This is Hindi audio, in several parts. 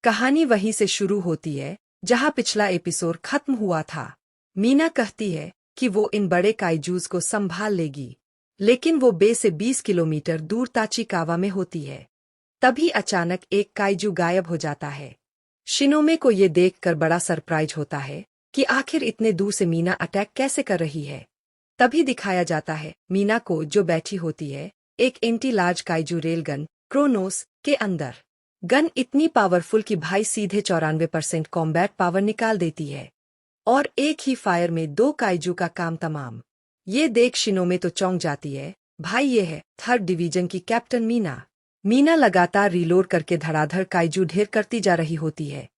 कहानी वहीं से शुरू होती है जहां पिछला एपिसोड खत्म हुआ था। मीना कहती है कि वो इन बड़े काइजूज को संभाल लेगी, लेकिन वो बे से 20 किलोमीटर दूर ताचिकावा में होती है। तभी अचानक एक काइजू गायब हो जाता है। शिनोमे को ये देखकर बड़ा सरप्राइज होता है कि आखिर इतने दूर से मीना अटैक कैसे कर रही है। तभी दिखाया जाता है मीना को जो बैठी होती है एक anti large kaiju railgun Kronos के अंदर। गन इतनी पावरफुल कि भाई सीधे 94% कॉम्बैट पावर निकाल देती है और एक ही फायर में 2 काइजू का काम तमाम। ये देख शिनोमे तो चौंक जाती है। भाई ये है 3rd डिवीजन की कैप्टन मीना। मीना लगातार रिलोड करके धड़ाधड़ काइजू ढेर करती जा रही होती है।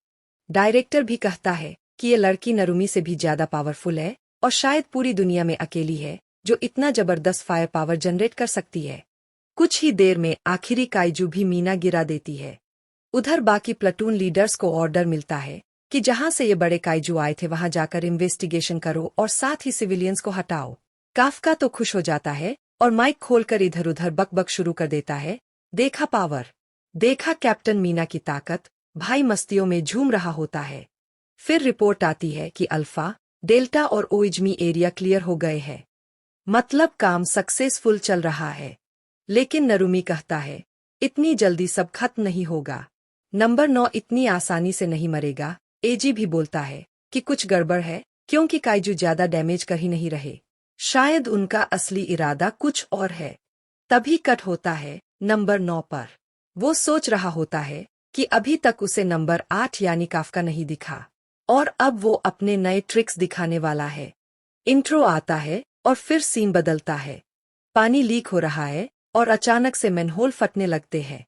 डायरेक्टर भी कहता है कि ये लड़की नरुमी से भी ज्यादा पावरफुल है और शायद पूरी दुनिया में अकेली है जो इतना जबरदस्त फायर पावर जनरेट कर सकती है। कुछ ही देर में आखिरी काइजू भी मीना गिरा देती है। उधर बाकी प्लाटून लीडर्स को ऑर्डर मिलता है कि जहां से ये बड़े काइजू आए थे वहां जाकर इन्वेस्टिगेशन करो और साथ ही सिविलियंस को हटाओ। काफका तो खुश हो जाता है और माइक खोलकर इधर उधर बकबक शुरू कर देता है। देखा पावर, देखा कैप्टन मीना की ताकत। भाई मस्तियों में झूम रहा होता है। फिर रिपोर्ट आती है कि अल्फा, डेल्टा और ओइजमी एरिया क्लियर हो गए हैं। मतलब काम सक्सेसफुल चल रहा है। लेकिन नरुमी कहता है इतनी जल्दी सब खत्म नहीं होगा। नंबर 9 इतनी आसानी से नहीं मरेगा। एजी भी बोलता है कि कुछ गड़बड़ है क्योंकि काइजू ज्यादा डैमेज कर ही नहीं रहे। शायद उनका असली इरादा कुछ और है। तभी कट होता है नंबर 9 पर। वो सोच रहा होता है कि अभी तक उसे नंबर 8 यानी काफका नहीं दिखा और अब वो अपने नए ट्रिक्स दिखाने वाला है। इंट्रो आता है और फिर सीन बदलता है। पानी लीक हो रहा है और अचानक से मैनहोल फटने लगते हैं।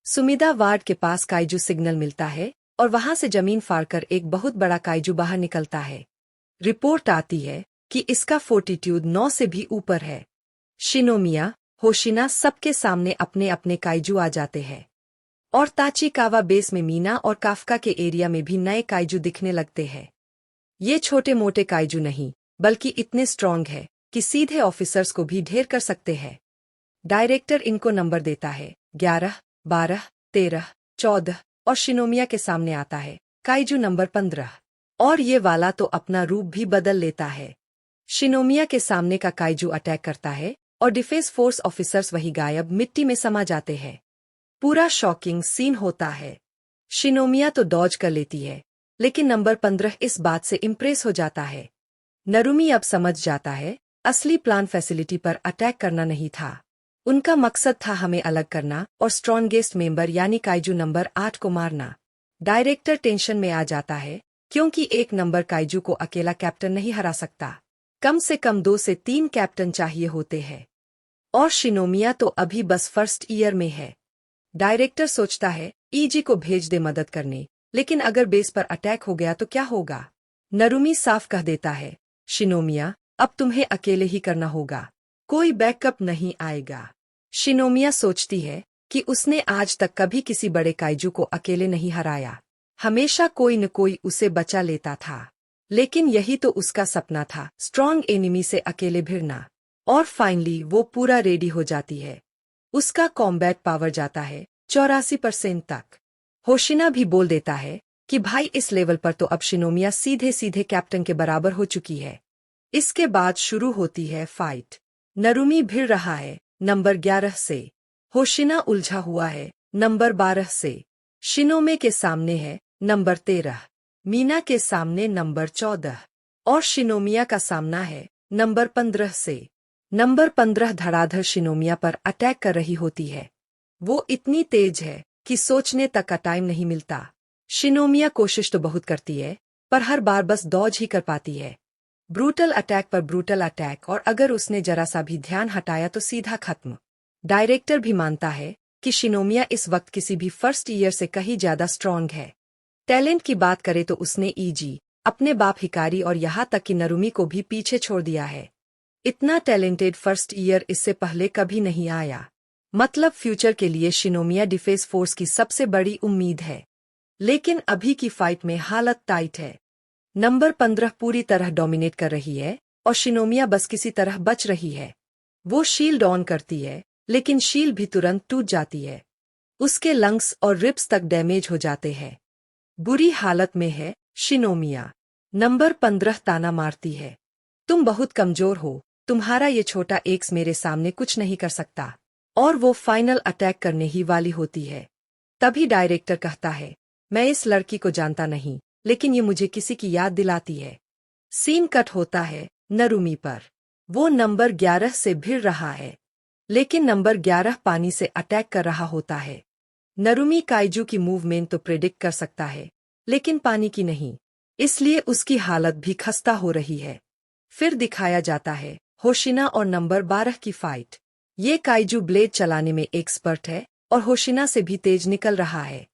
सुमिदा वार्ड के पास काइजू सिग्नल मिलता है और वहां से जमीन फाड़कर एक बहुत बड़ा काइजू बाहर निकलता है। रिपोर्ट आती है कि इसका फोर्टिट्यूड 9 से भी ऊपर है। शिनोमिया, होशिना सबके सामने अपने अपने काइजू आ जाते हैं और ताचिकावा बेस में मीना और काफका के एरिया में भी नए काइजू दिखने लगते हैं। ये छोटे मोटे काइजू नहीं बल्कि इतने स्ट्रॉन्ग है कि सीधे ऑफिसर्स को भी ढेर कर सकते हैं। डायरेक्टर इनको नंबर देता है 11, 12, 13, 14 और शिनोमिया के सामने आता है काइजू नंबर 15 और ये वाला तो अपना रूप भी बदल लेता है। शिनोमिया के सामने का काइजू अटैक करता है और डिफेंस फोर्स ऑफिसर्स वही गायब मिट्टी में समा जाते हैं। पूरा शॉकिंग सीन होता है। शिनोमिया तो डॉज कर लेती है लेकिन नंबर 15 इस बात से इम्प्रेस हो जाता है। नरुमी अब समझ जाता है असली प्लान फैसिलिटी पर अटैक करना नहीं था। उनका मकसद था हमें अलग करना और स्ट्रॉन्गेस्ट मेंबर यानी काइजू नंबर 8 को मारना। डायरेक्टर टेंशन में आ जाता है क्योंकि एक नंबर काइजू को अकेला कैप्टन नहीं हरा सकता। कम से कम 2 से 3 कैप्टन चाहिए होते हैं और शिनोमिया तो अभी बस फर्स्ट ईयर में है। डायरेक्टर सोचता है ईजी को भेज दे मदद करने, लेकिन अगर बेस पर अटैक हो गया तो क्या होगा। नरुमी साफ कह देता है शिनोमिया अब तुम्हें अकेले ही करना होगा, कोई बैकअप नहीं आएगा। शिनोमिया सोचती है कि उसने आज तक कभी किसी बड़े काइजू को अकेले नहीं हराया। हमेशा कोई न कोई उसे बचा लेता था, लेकिन यही तो उसका सपना था, स्ट्रॉन्ग एनिमी से अकेले भिड़ना। और फाइनली वो पूरा रेडी हो जाती है। उसका कॉम्बैट पावर जाता है 84% तक। होशिना भी बोल देता है कि भाई इस लेवल पर तो अब शिनोमिया सीधे सीधे कैप्टन के बराबर हो चुकी है। इसके बाद शुरू होती है फाइट। नरुमी भिड़ रहा है नंबर 11 से। होशिना उलझा हुआ है नंबर 12 से। शिनोमे के सामने है नंबर 13। मीना के सामने नंबर 14 और शिनोमिया का सामना है नंबर 15 से। नंबर 15 धड़ाधड़ शिनोमिया पर अटैक कर रही होती है। वो इतनी तेज है कि सोचने तक का टाइम नहीं मिलता। शिनोमिया कोशिश तो बहुत करती है पर हर बार बस डॉज ही कर पाती है। ब्रूटल अटैक पर ब्रूटल अटैक, और अगर उसने जरा सा भी ध्यान हटाया तो सीधा खत्म। डायरेक्टर भी मानता है कि शिनोमिया इस वक्त किसी भी फर्स्ट ईयर से कहीं ज्यादा स्ट्रॉन्ग है। टैलेंट की बात करे तो उसने ईजी, अपने बाप हिकारी और यहाँ तक कि नरुमी को भी पीछे छोड़ दिया है। इतना टैलेंटेड फर्स्ट ईयर इससे पहले कभी नहीं आया। मतलब फ्यूचर के लिए शिनोमिया डिफेंस फोर्स की सबसे बड़ी उम्मीद है। लेकिन अभी की फाइट में हालत टाइट है। नंबर 15 पूरी तरह डोमिनेट कर रही है और शिनोमिया बस किसी तरह बच रही है। वो शील्ड ऑन करती है लेकिन शील्ड भी तुरंत टूट जाती है। उसके लंग्स और रिब्स तक डैमेज हो जाते हैं। बुरी हालत में है। शिनोमिया नंबर 15 ताना मारती है, तुम बहुत कमजोर हो, तुम्हारा ये छोटा एक्स मेरे सामने कुछ नहीं कर सकता। और वो फाइनल अटैक करने ही वाली होती है। तभी डायरेक्टर कहता है, मैं इस लड़की को जानता नहीं, लेकिन ये मुझे किसी की याद दिलाती है। सीन कट होता है नरुमी पर। वो नंबर 11 से भिड़ रहा है, लेकिन नंबर 11 पानी से अटैक कर रहा होता है। नरुमी काइजू की मूवमेंट तो प्रेडिक्ट कर सकता है, लेकिन पानी की नहीं, इसलिए उसकी हालत भी खस्ता हो रही है। फिर दिखाया जाता है होशिना और नंबर 12 की फाइट। ये काइजू ब्लेड चलाने में एक्सपर्ट है और होशिना से भी तेज निकल रहा है।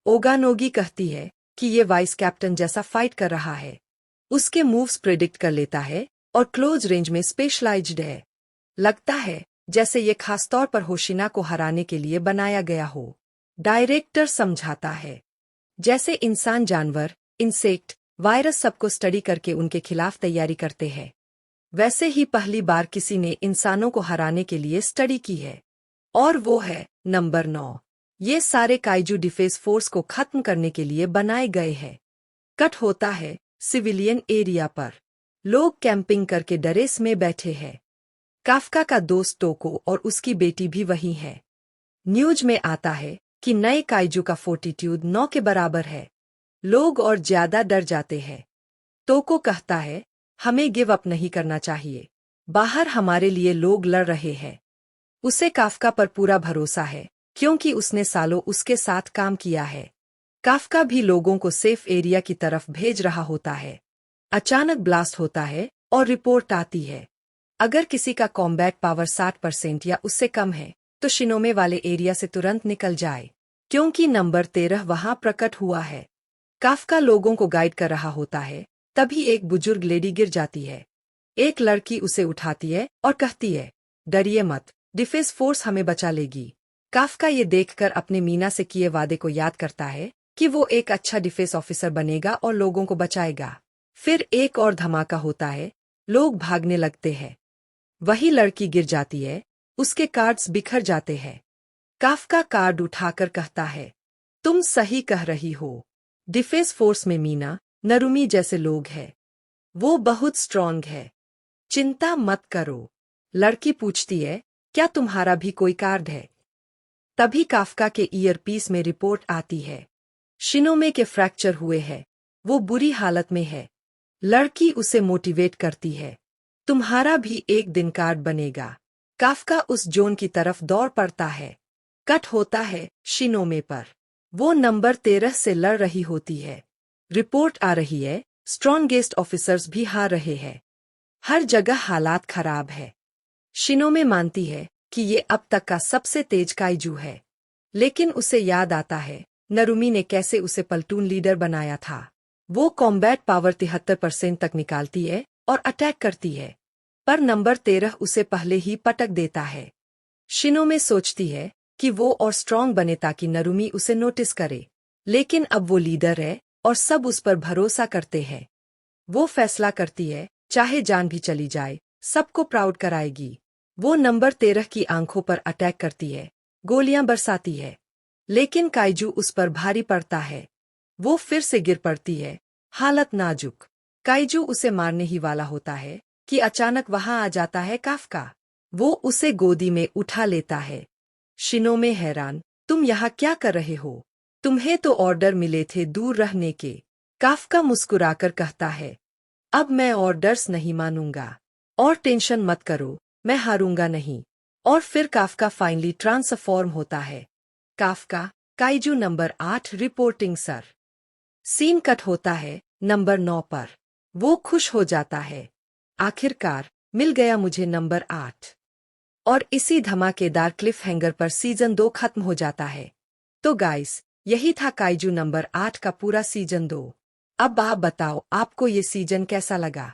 ओगानोगी कहती है कि ये वाइस कैप्टन जैसा फाइट कर रहा है। उसके मूव्स प्रेडिक्ट कर लेता है और क्लोज रेंज में स्पेशलाइज्ड है। लगता है जैसे ये खासतौर पर होशिना को हराने के लिए बनाया गया हो। डायरेक्टर समझाता है, जैसे इंसान, जानवर, इंसेक्ट, वायरस सबको स्टडी करके उनके खिलाफ तैयारी करते हैं, वैसे ही पहली बार किसी ने इंसानों को हराने के लिए स्टडी की है। और वो है नंबर 9। ये सारे काइजू डिफेंस फोर्स को खत्म करने के लिए बनाए गए हैं। कट होता है सिविलियन एरिया पर। लोग कैंपिंग करके ड्रेस में बैठे हैं। काफका का दोस्त टोको और उसकी बेटी भी वही है। न्यूज में आता है कि नए काइजू का फोर्टिट्यूड 9 के बराबर है। लोग और ज्यादा डर जाते हैं। टोको कहता है, हमें गिव अप नहीं करना चाहिए, बाहर हमारे लिए लोग लड़ रहे हैं। उसे काफका पर पूरा भरोसा है, क्योंकि उसने सालों उसके साथ काम किया है। काफका भी लोगों को सेफ एरिया की तरफ भेज रहा होता है। अचानक ब्लास्ट होता है और रिपोर्ट आती है, अगर किसी का कॉम्बैट पावर 60% या उससे कम है तो शिनोमे वाले एरिया से तुरंत निकल जाए, क्योंकि नंबर 13 वहां प्रकट हुआ है। काफका लोगों को गाइड कर रहा होता है, तभी एक बुजुर्ग लेडी गिर जाती है। एक लड़की उसे उठाती है और कहती है, डरिए मत, डिफेंस फोर्स हमें बचा लेगी। काफका ये देखकर अपने मीना से किए वादे को याद करता है कि वो एक अच्छा डिफेंस ऑफिसर बनेगा और लोगों को बचाएगा। फिर एक और धमाका होता है, लोग भागने लगते हैं। वही लड़की गिर जाती है, उसके कार्ड्स बिखर जाते हैं। काफका कार्ड उठाकर कहता है, तुम सही कह रही हो, डिफेंस फोर्स में मीना, नरुमी जैसे लोग हैं। वो बहुत स्ट्रांग है, चिंता मत करो। लड़की पूछती है, क्या तुम्हारा भी कोई कार्ड है? तभी काफका के ईयरपीस में रिपोर्ट आती है, शिनोमे के फ्रैक्चर हुए हैं, वो बुरी हालत में है। लड़की उसे मोटिवेट करती है, तुम्हारा भी एक दिन कार्ड बनेगा। काफका उस जोन की तरफ दौड़ पड़ता है। कट होता है शिनोमे पर। वो नंबर 13 से लड़ रही होती है। रिपोर्ट आ रही है, स्ट्रॉन्गेस्ट ऑफिसर्स भी हार रहे हैं। हर जगह हालात खराब है। शिनोमे मानती है कि ये अब तक का सबसे तेज काइजू है, लेकिन उसे याद आता है नरुमी ने कैसे उसे प्लटून लीडर बनाया था। वो कॉम्बैट पावर 73% तक निकालती है और अटैक करती है, पर नंबर 13 उसे पहले ही पटक देता है। शिनोमे सोचती है कि वो और स्ट्रांग बने ताकि नरुमी उसे नोटिस करे, लेकिन अब वो लीडर है और सब उस पर भरोसा करते हैं। वो फैसला करती है, चाहे जान भी चली जाए, सबको प्राउड कराएगी। वो नंबर 13 की आंखों पर अटैक करती है, गोलियां बरसाती है, लेकिन काइजू उस पर भारी पड़ता है। वो फिर से गिर पड़ती है, हालत नाजुक। काइजू उसे मारने ही वाला होता है कि अचानक वहां आ जाता है काफका। वो उसे गोदी में उठा लेता है। शिनोमे हैरान, तुम यहाँ क्या कर रहे हो? तुम्हें तो ऑर्डर मिले थे दूर रहने के। काफका मुस्कुराकर कहता है, अब मैं ऑर्डर्स नहीं मानूंगा, और टेंशन मत करो, मैं हारूंगा नहीं। और फिर काफका फाइनली ट्रांसफॉर्म होता है। Kafka, kaiju number 8 reporting sir. Scene cut होता है नंबर 9 पर। वो खुश हो जाता है, आखिरकार मिल गया मुझे नंबर 8। और इसी धमाकेदार क्लिफ हैंगर पर सीजन 2 खत्म हो जाता है। तो गाइस, यही था काइजू नंबर 8 का पूरा सीजन 2। अब आप बताओ, आपको ये सीजन कैसा लगा?